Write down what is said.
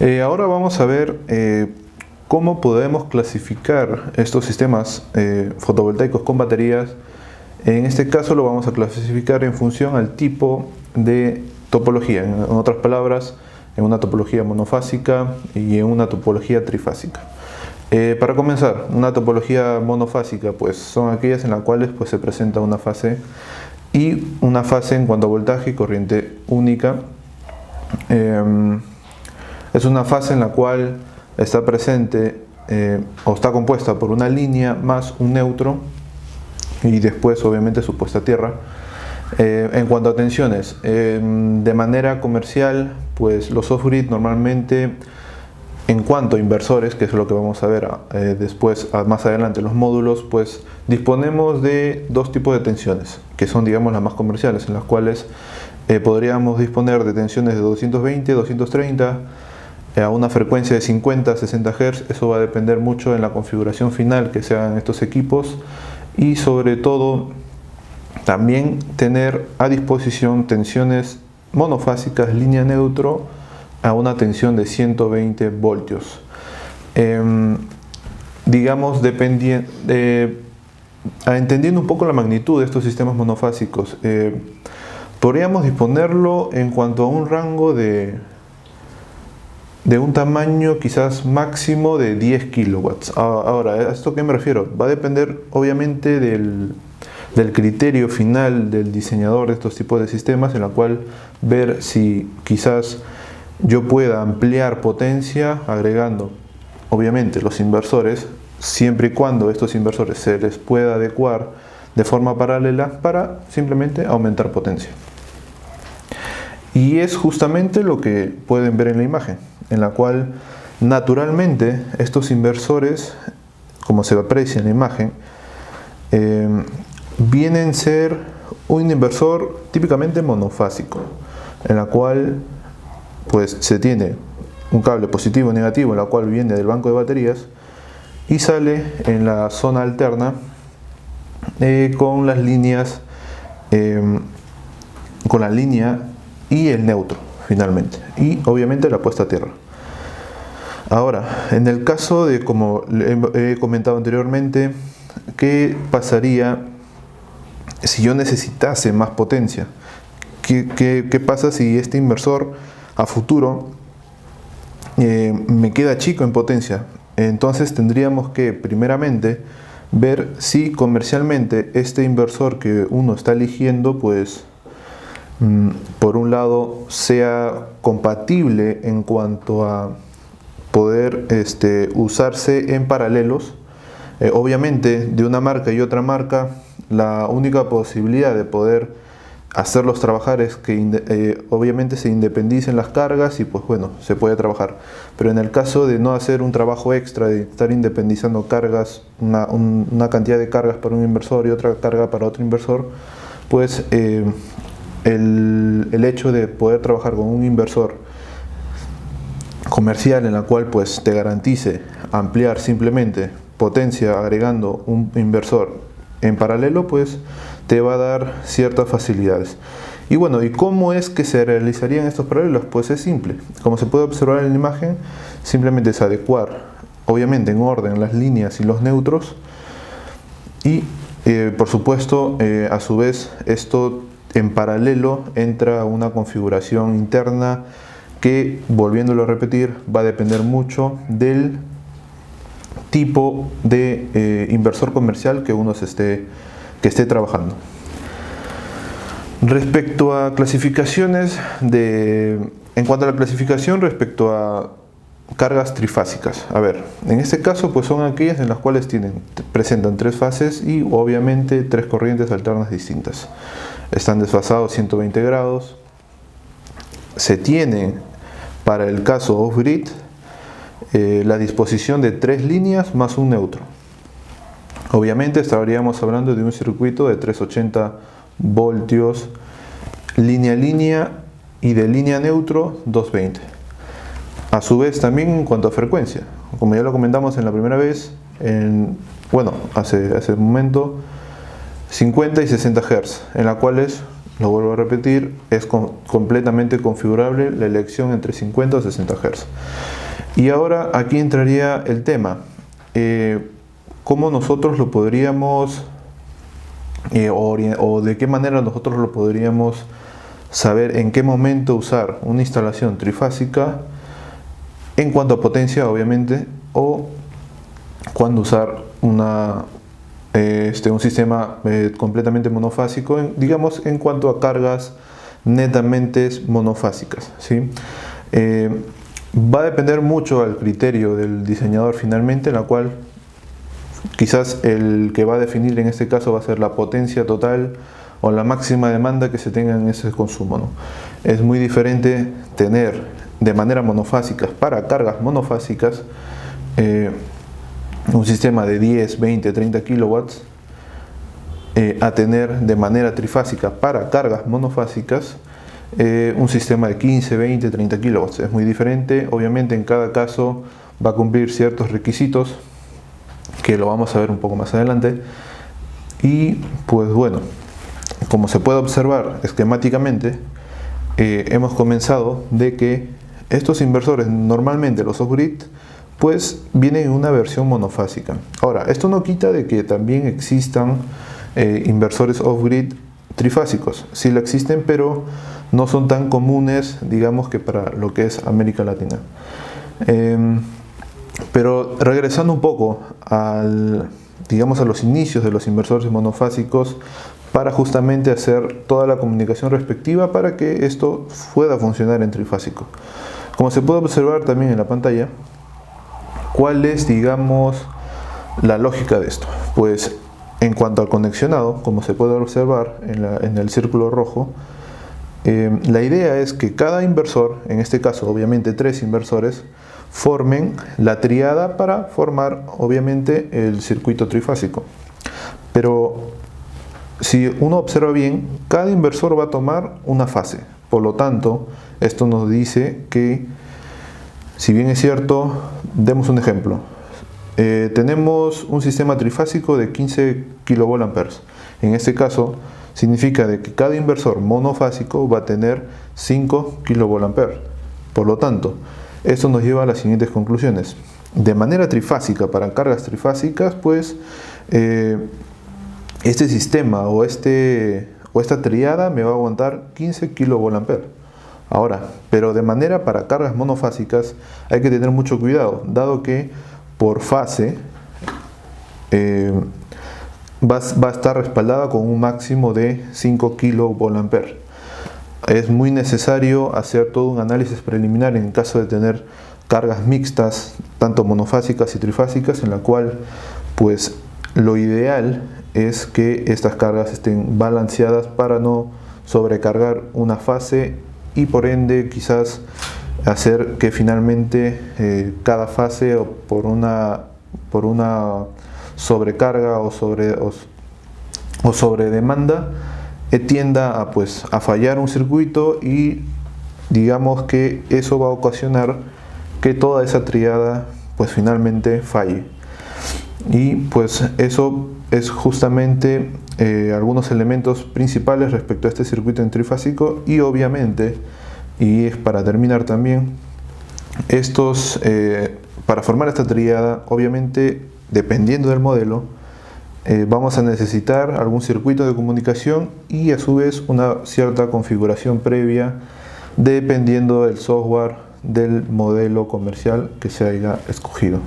Ahora vamos a ver cómo podemos clasificar estos sistemas fotovoltaicos con baterías. En este caso lo vamos a clasificar en función al tipo de topología, en otras palabras, en una topología monofásica y en una topología trifásica. Para comenzar, una topología monofásica pues son aquellas en las cuales pues, se presenta una fase y una fase en cuanto a voltaje y corriente única. Es una fase en la cual está presente o está compuesta por una línea más un neutro y después obviamente su puesta a tierra. En cuanto a tensiones, de manera comercial, pues los off-grid normalmente, en cuanto a inversores, que es lo que vamos a ver después, más adelante, los módulos, pues disponemos de dos tipos de tensiones, que son digamos las más comerciales, en las cuales podríamos disponer de tensiones de 220, 230, a una frecuencia de 50 a 60 Hz. Eso va a depender mucho en la configuración final que se hagan estos equipos y sobre todo también tener a disposición tensiones monofásicas línea neutro a una tensión de 120 voltios. Digamos, entendiendo un poco la magnitud de estos sistemas monofásicos, podríamos disponerlo en cuanto a un rango de un tamaño quizás máximo de 10 kilowatts. Ahora, ¿a esto qué me refiero? Va a depender obviamente del criterio final del diseñador de estos tipos de sistemas, en la cual ver si quizás yo pueda ampliar potencia agregando obviamente los inversores, siempre y cuando estos inversores se les pueda adecuar de forma paralela para simplemente aumentar potencia. Y es justamente lo que pueden ver en la imagen, en la cual naturalmente estos inversores, como se aprecia en la imagen, vienen a ser un inversor típicamente monofásico, en la cual pues se tiene un cable positivo y negativo, en la cual viene del banco de baterías y sale en la zona alterna con las líneas, con la línea y el neutro finalmente, y obviamente la puesta a tierra. Ahora, en el caso de, como he comentado anteriormente, ¿qué pasaría si yo necesitase más potencia? ¿Qué pasa si este inversor a futuro me queda chico en potencia? Entonces tendríamos que primeramente ver si comercialmente este inversor que uno está eligiendo pues por un lado sea compatible en cuanto a poder usarse en paralelos. Obviamente de una marca y otra marca la única posibilidad de poder hacerlos trabajar es que obviamente se independicen las cargas y pues bueno, se puede trabajar. Pero en el caso de no hacer un trabajo extra, de estar independizando cargas, una cantidad de cargas para un inversor y otra carga para otro inversor, pues el hecho de poder trabajar con un inversor comercial en la cual pues te garantice ampliar simplemente potencia agregando un inversor en paralelo, pues te va a dar ciertas facilidades. Y bueno, ¿y cómo es que se realizarían estos paralelos? Pues es simple. Como se puede observar en la imagen, simplemente es adecuar, obviamente en orden, las líneas y los neutros. Y por supuesto, a su vez, esto en paralelo entra a una configuración interna que, volviéndolo a repetir, va a depender mucho del tipo de inversor comercial que uno esté trabajando. Respecto a clasificaciones, en cuanto a la clasificación respecto a cargas trifásicas, a ver, en este caso pues son aquellas en las cuales presentan tres fases y obviamente tres corrientes alternas distintas. Están desfasados 120 grados. Se tiene para el caso off-grid la disposición de tres líneas más un neutro. Obviamente estaríamos hablando de un circuito de 380 voltios línea a línea y de línea a neutro 220. A su vez también en cuanto a frecuencia, como ya lo comentamos en la primera vez, hace un momento, 50 y 60 Hz, en las cuales lo vuelvo a repetir, es completamente configurable la elección entre 50 o 60 Hz. Y ahora aquí entraría el tema, cómo nosotros lo podríamos, o de qué manera nosotros lo podríamos saber en qué momento usar una instalación trifásica en cuanto a potencia, obviamente, o cuando usar un sistema completamente monofásico, digamos, en cuanto a cargas netamente monofásicas, ¿sí? Va a depender mucho al criterio del diseñador finalmente, en la cual quizás el que va a definir en este caso va a ser la potencia total o la máxima demanda que se tenga en ese consumo, ¿no? Es muy diferente tener de manera monofásica para cargas monofásicas un sistema de 10, 20, 30 kilowatts a tener de manera trifásica para cargas monofásicas un sistema de 15, 20, 30 kilowatts. Es muy diferente, obviamente en cada caso va a cumplir ciertos requisitos que lo vamos a ver un poco más adelante. Y pues bueno, como se puede observar esquemáticamente, hemos comenzado de que estos inversores, normalmente los off-grid, pues vienen en una versión monofásica. Ahora, esto no quita de que también existan inversores off-grid trifásicos. Sí lo existen, pero no son tan comunes, digamos, que para lo que es América Latina. Pero regresando un poco digamos, a los inicios de los inversores monofásicos, para justamente hacer toda la comunicación respectiva para que esto pueda funcionar en trifásico. Como se puede observar también en la pantalla, ¿cuál es, digamos, la lógica de esto? Pues en cuanto al conexionado, como se puede observar en el círculo rojo, la idea es que cada inversor, en este caso obviamente 3 inversores, formen la tríada para formar obviamente el circuito trifásico. Pero si uno observa bien, cada inversor va a tomar una fase. Por lo tanto, esto nos dice que, si bien es cierto, demos un ejemplo. Tenemos un sistema trifásico de 15 kVA. En este caso, significa de que cada inversor monofásico va a tener 5 kVA. Por lo tanto, esto nos lleva a las siguientes conclusiones. De manera trifásica, para cargas trifásicas, pues este sistema o esta triada me va a aguantar 15 kVA. Ahora, pero de manera para cargas monofásicas hay que tener mucho cuidado, dado que por fase va a estar respaldada con un máximo de 5 kVA. Es muy necesario hacer todo un análisis preliminar en caso de tener cargas mixtas, tanto monofásicas y trifásicas, en la cual pues lo ideal es que estas cargas estén balanceadas para no sobrecargar una fase y por ende quizás hacer que finalmente cada fase o por una sobrecarga o sobre demanda tienda a fallar un circuito, y digamos que eso va a ocasionar que toda esa triada pues finalmente falle. Y pues eso es justamente algunos elementos principales respecto a este circuito en trifásico. Y obviamente, y es para terminar también, para formar esta triada, obviamente dependiendo del modelo, vamos a necesitar algún circuito de comunicación y a su vez una cierta configuración previa dependiendo del software del modelo comercial que se haya escogido.